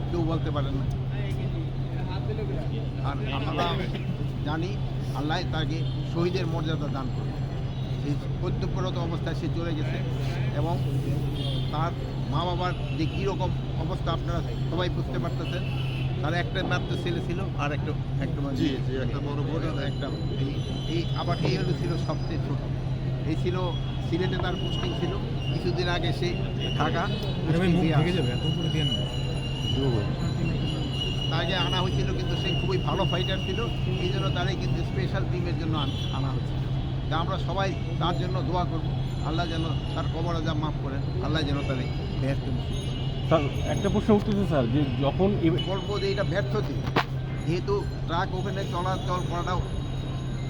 কেউ বলতে পারেন না। আর আমরা জানি আল্লাহ তাকে শহীদের মর্যাদা দান করে। সেই কর্তব্যরত অবস্থায় সে চলে গেছে এবং তার মা বাবার যে কীরকম অবস্থা আপনারা সবাই বুঝতে পারতেছেন। তার একটা মাত্র ছেলে ছিল আর একটা একটা বড় বোন একটা এই আবার এই হলো ছিল সবচেয়ে ছোট। এই ছিল সিলেটে তার পোস্টিং ছিল, কিছুদিন আগে সে ঢাকা তাকে আনা হয়েছিল, কিন্তু সে খুবই ভালো ফাইটার ছিল, এই জন্য তারাই কিন্তু স্পেশাল টিমের জন্য আনা হয়েছিল। তা আমরা সবাই তার জন্য দোয়া করব, আল্লাহ যেন তার কবর আযাব মাফ করেন, আল্লাহ যেন তার ব্যর্থ। স্যার একটা প্রশ্ন উঠতেছে স্যার, যে যখন বলবো যে এটা ব্যর্থতে, যেহেতু ট্রাক ওখানে চলাচল করাটাও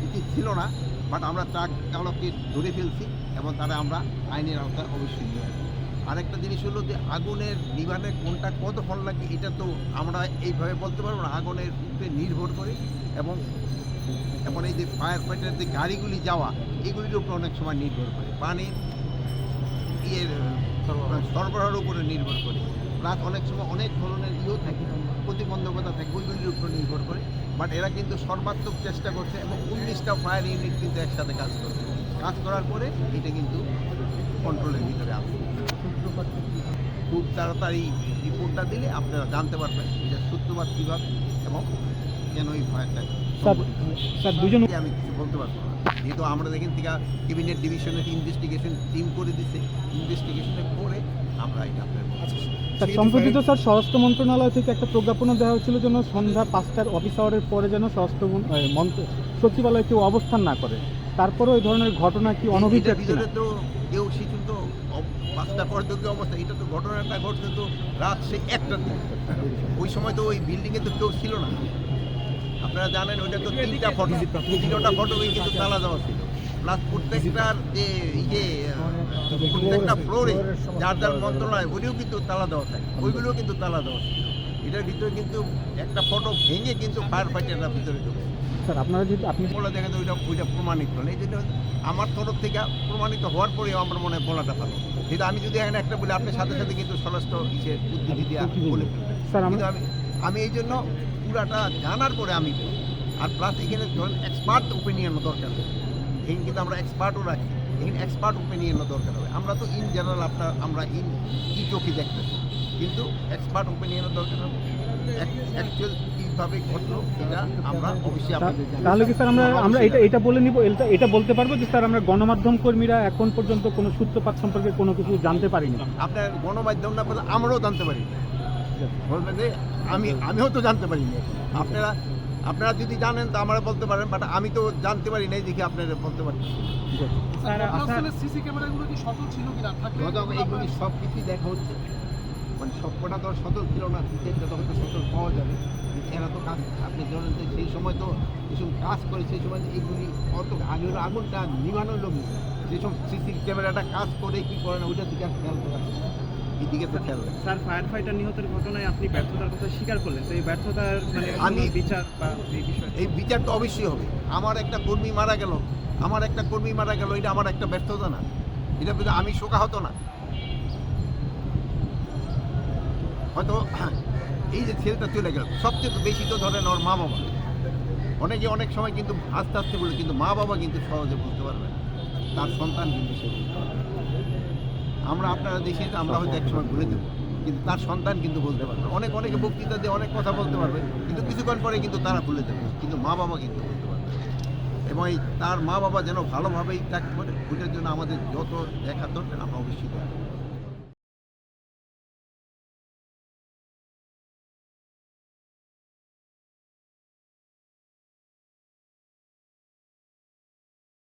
উচিত ছিল না, বাট আমরা ট্রাক চালককে ধরে ফেলছি এবং তারা আমরা আইনের আওতায় অবশ্যই নিয়ে আসবো। আরেকটা জিনিস হলো যে আগুনের নিবারণে কোনটা কতক্ষণ লাগে এটা তো আমরা এইভাবে বলতে পারবো না, আগুনের উপরে নির্ভর করে এবং এখন এই যে ফায়ার ফাইটারের যে গাড়িগুলি যাওয়া এগুলির উপরে অনেক সময় নির্ভর করে, পানির সরবরাহের উপরে নির্ভর করে, প্লাস অনেক সময় অনেক ধরনের থাকে, প্রতিবন্ধকতা থাকে, ওইগুলির উপর নির্ভর করে। বাট এরা কিন্তু সর্বাত্মক চেষ্টা করছে এবং 19টা ফায়ার ইউনিট কিন্তু একসাথে কাজ করার পরে এটা কিন্তু কন্ট্রোলের ভিতরে আসবে। খুব তাড়াতাড়ি রিপোর্টটা দিলে আপনারা জানতে পারবেন এটা সূত্রপাত কীভাবে এবং কেন এই ফায়ারটা। স্যার দুজন আমি কিছু বলতে পারবো না, যেহেতু আমরা এখান থেকে ক্যাবিনেট ডিভিশনের ইনভেস্টিগেশন টিম করে দিচ্ছে, ইনভেস্টিগেশনের পরে আমরা এটা আপনার স্যার সম্প্রতি তো স্যার স্বরাষ্ট্র মন্ত্রণালয় থেকে একটা প্রজ্ঞাপনা দেওয়া হয়েছিল যেন সন্ধ্যা 5টার অফিস আওয়ারের পরে যেন স্বরাষ্ট্র সচিবালয়ে কেউ অবস্থান না করে, তারপরে ওই ধরনের ঘটনা কি অনভিজ্ঞ ভিতরে তো কেউ শিশু তো 5টা পর তো কি অবস্থা, এটা তো ঘটনাটা ঘটছে তো রাত সে 1টার দিকে, ওই সময় তো ওই বিল্ডিংয়ে তো কেউ ছিল না। আপনারা জানেন ওইটা তো 3টা ফটো, 3টা ফটোই কিন্তু তালা দেওয়া ছিল, প্লাস প্রত্যেকটার যে প্রত্যেকটা ফ্লোরে যার যার মন্ত্রণালয় ওইটাও কিন্তু তালা দেওয়া থাকে, ওইগুলোও কিন্তু তালা দেওয়া ছিল। এটার ভিতরে কিন্তু একটা ফটো ভেঙে কিন্তু ফায়ার ফাইটাররা ভিতরে ঢুকছে। স্যার আপনারা যদি আপনি বলে দেখেন ওইটা প্রমাণিত হন, এই জন্য আমার তরফ থেকে প্রমাণিত হওয়ার পরেও আমার মনে হয় বলাটা ভালো। কিন্তু আমি যদি এখানে একটা বলি আপনার সাথে সাথে কিন্তু স্বরাষ্ট্র উদ্ধৃতি দিয়ে বলে ফেলবেন। স্যার কিন্তু আমি এই জন্য পুরাটা জানার পরে আমি বলি। আর প্লাস এখানে ধরেন এক্সপার্ট ওপিনিয়নও দরকার হবে, এখানে কিন্তু আমরা এক্সপার্টও রাখি, এখানে এক্সপার্ট ওপিনিয়নও দরকার হবে। আমরা তো ইন জেনারেল আমরা ই চোখে দেখতেছি, কিন্তু এক্সপার্ট ওপিনিয়নও দরকার হবে। অ্যাকচুয়াল কীভাবে ঘটলো এটা আমরা অবশ্যই আপনাদের জানাবো। তাহলে কি স্যার আমরা এটা বলে নিব, এটা বলতে পারবো যে স্যার আমরা গণমাধ্যম কর্মীরা এখন পর্যন্ত কোনো সূত্রপাত সম্পর্কে কোনো কিছু জানতে পারিনি। আপনার গণমাধ্যম না পেলে আমরাও জানতে পারি, বলবেন যে আমিও তো জানতে পারিনি। আপনারা যদি জানেন তা আমরা বলতে পারেন, বাট আমি তো জানতে পারি নাই দেখি আপনারা বলতে পারেন। সিসি ক্যামেরাগুলো কি সচল ছিল কিনা, এগুলি সব কিছুই দেখা হচ্ছে, মানে সবকটা তো সচল ছিল না, যত হয়তো সচল পাওয়া যাবে। এরা তো কাজ আপনি ধরেন যে সেই সময় তো যেসব কাজ করে সেই সময় এইগুলি অত আগে হলো আগুনটা নিভানোর লোক, যেসব সিসি ক্যামেরাটা কাজ করে কি করে না ওইটার দিকে আর খেয়াল করা, এদিকে তো খেয়াল রাখে। স্যার ফায়ার ফাইটার নিহতের ঘটনায় আপনি ব্যর্থতার কথা স্বীকার করলেন, তো এই ব্যর্থতার মানে আমি বিচার বা এই বিষয় এই বিচার তো অবশ্যই হবে। আমার একটা কর্মী মারা গেল এটা আমার একটা ব্যর্থতা না, এটা কিন্তু আমি শোকাহত না। হয়তো এই যে ছেলেটা চলে গেল, সবচেয়ে বেশি তো ধরেন ওর মা বাবা, অনেকে অনেক সময় কিন্তু আস্তে আস্তে বলে, কিন্তু মা বাবা কিন্তু সহজে বলতে পারবে না, তার সন্তান কিন্তু সে বলতে পারবে। আমরা আপনারা দেশে আমরা হয়তো একসময় ভুলে দেবো, কিন্তু তার সন্তান কিন্তু বলতে পারবে। অনেকে বক্তৃতা দিয়ে অনেক কথা বলতে পারবে, কিন্তু কিছুক্ষণ পরে কিন্তু তারা ভুলে দেবে, কিন্তু মা বাবা কিন্তু বলতে পারবে। এবং এই তার মা বাবা যেন ভালোভাবেই থাকতে পারে, ওইটার জন্য আমাদের যত দেখা দরকার আমরা অবশ্যই দেখব।